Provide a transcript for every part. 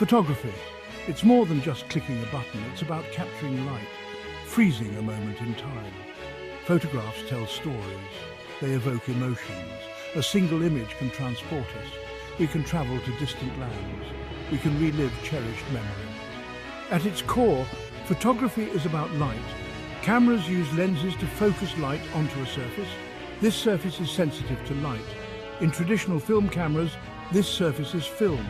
Photography. It's more than just clicking a button, it's about capturing light, freezing a moment in time. Photographs tell stories. They evoke emotions. A single image can transport us. We can travel to distant lands. We can relive cherished memories. At its core, photography is about light. Cameras use lenses to focus light onto a surface. This surface is sensitive to light. In traditional film cameras, this surface is film.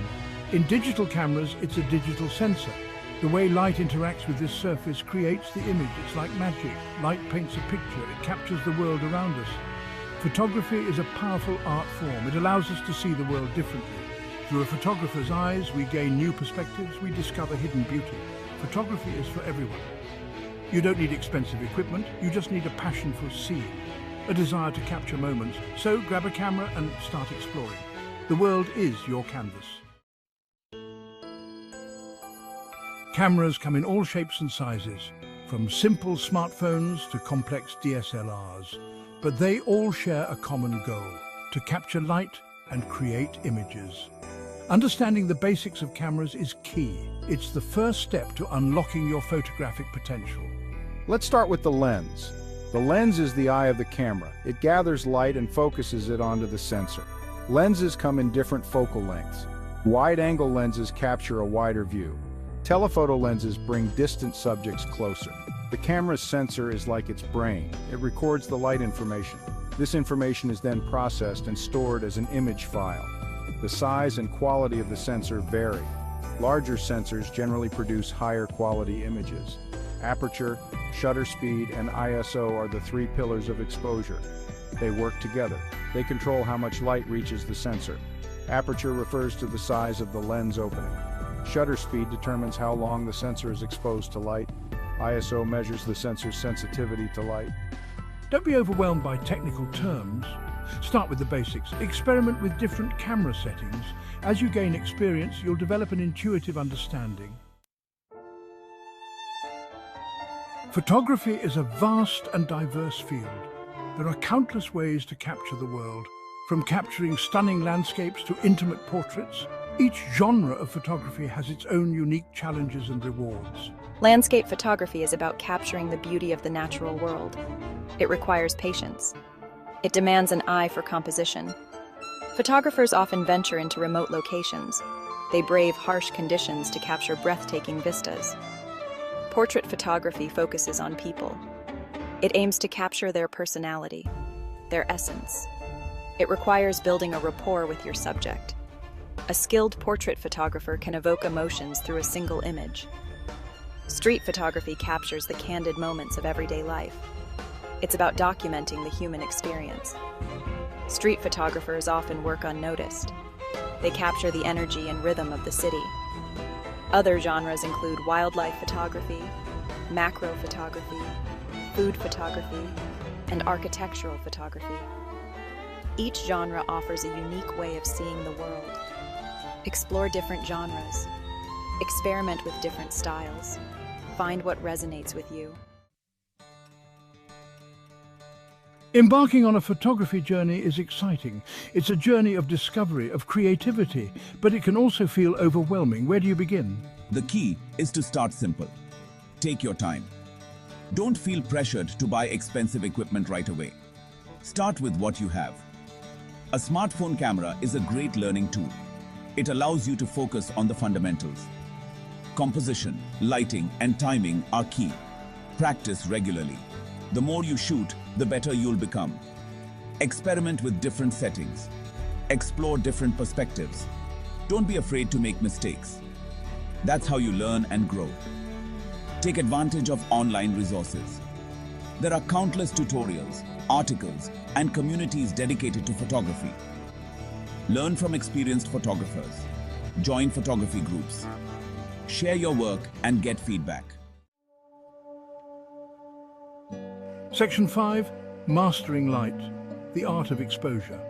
In digital cameras, it's a digital sensor. The way light interacts with this surface creates the image. It's like magic. Light paints a picture. It captures the world around us. Photography is a powerful art form. It allows us to see the world differently. Through a photographer's eyes, we gain new perspectives. We discover hidden beauty. Photography is for everyone. You don't need expensive equipment. You just need a passion for seeing, a desire to capture moments. So grab a camera and start exploring. The world is your canvas. Cameras come in all shapes and sizes, from simple smartphones to complex DSLRs. But they all share a common goal: to capture light and create images. Understanding the basics of cameras is key. It's the first step to unlocking your photographic potential. Let's start with the lens. The lens is the eye of the camera. It gathers light and focuses it onto the sensor. Lenses come in different focal lengths. Wide-angle lenses capture a wider view. Telephoto lenses bring distant subjects closer. The camera's sensor is like its brain. It records the light information. This information is then processed and stored as an image file. The size and quality of the sensor vary. Larger sensors generally produce higher quality images. Aperture, shutter speed, and ISO are the three pillars of exposure. They work together. They control how much light reaches the sensor. Aperture refers to the size of the lens opening. Shutter speed determines how long the sensor is exposed to light. ISO measures the sensor's sensitivity to light. Don't be overwhelmed by technical terms. Start with the basics. Experiment with different camera settings. As you gain experience, you'll develop an intuitive understanding. Photography is a vast and diverse field. There are countless ways to capture the world, from capturing stunning landscapes to intimate portraits. Each genre of photography has its own unique challenges and rewards. Landscape photography is about capturing the beauty of the natural world. It requires patience. It demands an eye for composition. Photographers often venture into remote locations. They brave harsh conditions to capture breathtaking vistas. Portrait photography focuses on people. It aims to capture their personality, their essence. It requires building a rapport with your subject. A skilled portrait photographer can evoke emotions through a single image. Street photography captures the candid moments of everyday life. It's about documenting the human experience. Street photographers often work unnoticed. They capture the energy and rhythm of the city. Other genres include wildlife photography, macro photography, food photography, and architectural photography. Each genre offers a unique way of seeing the world. Explore different genres. Experiment with different styles. Find what resonates with you. Embarking on a photography journey is exciting. It's a journey of discovery, of creativity, but it can also feel overwhelming. Where do you begin? The key is to start simple. Take your time. Don't feel pressured to buy expensive equipment right away. Start with what you have. A smartphone camera is a great learning tool. It allows you to focus on the fundamentals. Composition, lighting, and timing are key. Practice regularly. The more you shoot, the better you'll become. Experiment with different settings. Explore different perspectives. Don't be afraid to make mistakes. That's how you learn and grow. Take advantage of online resources. There are countless tutorials, articles, and communities dedicated to photography. Learn from experienced photographers. Join photography groups. Share your work and get feedback. Section 5, Mastering Light, the art of exposure.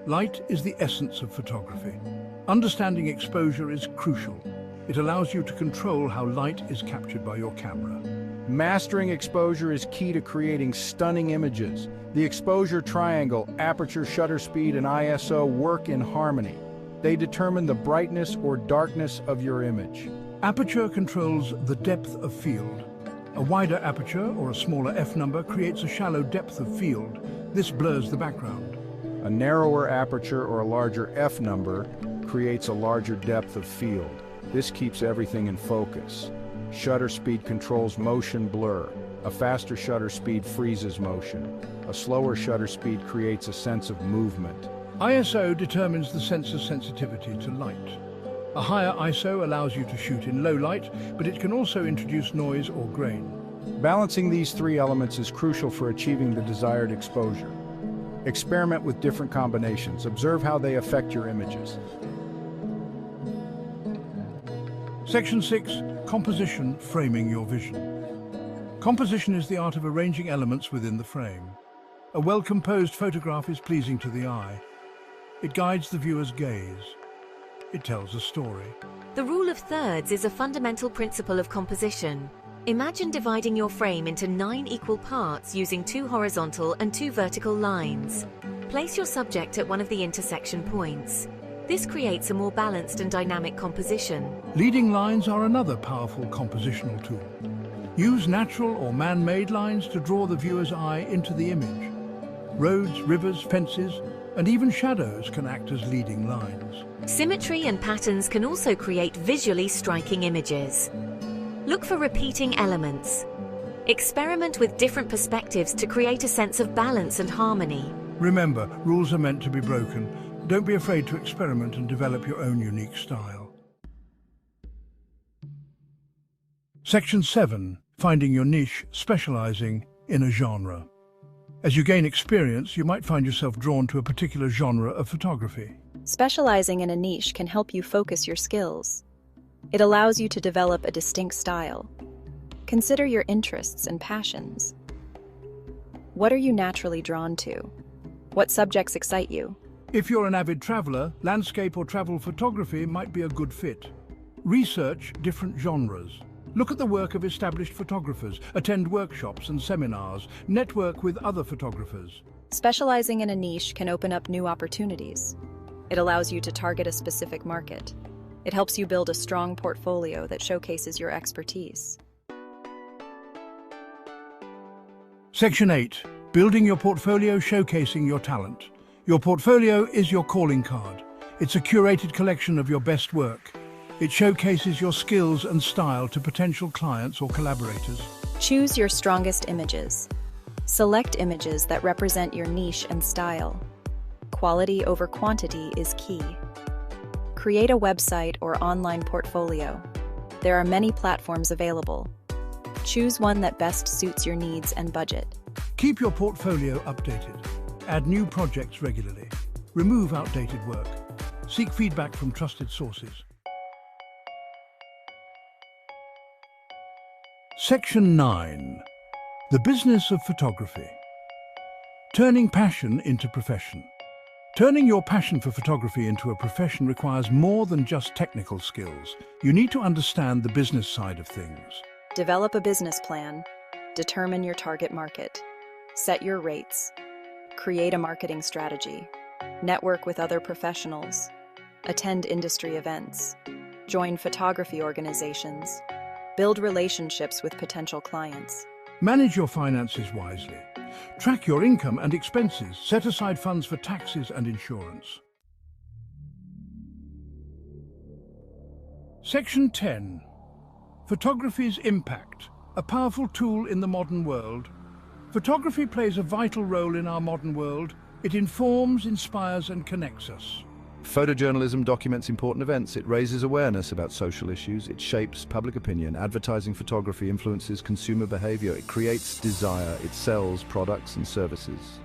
Light is the essence of photography. Understanding exposure is crucial. It allows you to control how light is captured by your camera. Mastering exposure is key to creating stunning images. The exposure triangle, aperture, shutter speed, and ISO work in harmony. They determine the brightness or darkness of your image. Aperture controls the depth of field. A wider aperture or a smaller f number creates a shallow depth of field. This blurs the background. A narrower aperture or a larger f number creates a larger depth of field. This keeps everything in focus. Shutter speed controls motion blur. A faster shutter speed freezes motion. A slower shutter speed creates a sense of movement. ISO determines the sensor's sensitivity to light. A higher ISO allows you to shoot in low light, but it can also introduce noise or grain. Balancing these three elements is crucial for achieving the desired exposure. Experiment with different combinations. Observe how they affect your images. Section 6. Composition, framing your vision. Composition is the art of arranging elements within the frame. A well-composed photograph is pleasing to the eye. It guides the viewer's gaze. It tells a story. The rule of thirds is a fundamental principle of composition. Imagine dividing your frame into 9 equal parts using 2 horizontal and 2 vertical lines. Place your subject at one of the intersection points. This creates a more balanced and dynamic composition. Leading lines are another powerful compositional tool. Use natural or man-made lines to draw the viewer's eye into the image. Roads, rivers, fences, and even shadows can act as leading lines. Symmetry and patterns can also create visually striking images. Look for repeating elements. Experiment with different perspectives to create a sense of balance and harmony. Remember, rules are meant to be broken. Don't be afraid to experiment and develop your own unique style. Section 7. Finding your niche, specializing in a genre. As you gain experience, you might find yourself drawn to a particular genre of photography. Specializing in a niche can help you focus your skills. It allows you to develop a distinct style. Consider your interests and passions. What are you naturally drawn to? What subjects excite you? If you're an avid traveler, landscape or travel photography might be a good fit. Research different genres. Look at the work of established photographers, attend workshops and seminars, network with other photographers. Specializing in a niche can open up new opportunities. It allows you to target a specific market. It helps you build a strong portfolio that showcases your expertise. Section 8. Building your portfolio, showcasing your talent. Your portfolio is your calling card. It's a curated collection of your best work. It showcases your skills and style to potential clients or collaborators. Choose your strongest images. Select images that represent your niche and style. Quality over quantity is key. Create a website or online portfolio. There are many platforms available. Choose one that best suits your needs and budget. Keep your portfolio updated. Add new projects regularly. Remove outdated work. Seek feedback from trusted sources. Section 9. The business of photography. Turning passion into profession. Turning your passion for photography into a profession requires more than just technical skills. You need to understand the business side of things. Develop a business plan. Determine your target market. Set your rates. Create a marketing strategy. Network with other professionals. Attend industry events. Join photography organizations. Build relationships with potential clients. Manage your finances wisely. Track your income and expenses. Set aside funds for taxes and insurance. Section 10. Photography's impact. A powerful tool in the modern world. Photography plays a vital role in our modern world. It informs, inspires, and connects us. Photojournalism documents important events. It raises awareness about social issues. It shapes public opinion. Advertising photography influences consumer behavior. It creates desire. It sells products and services.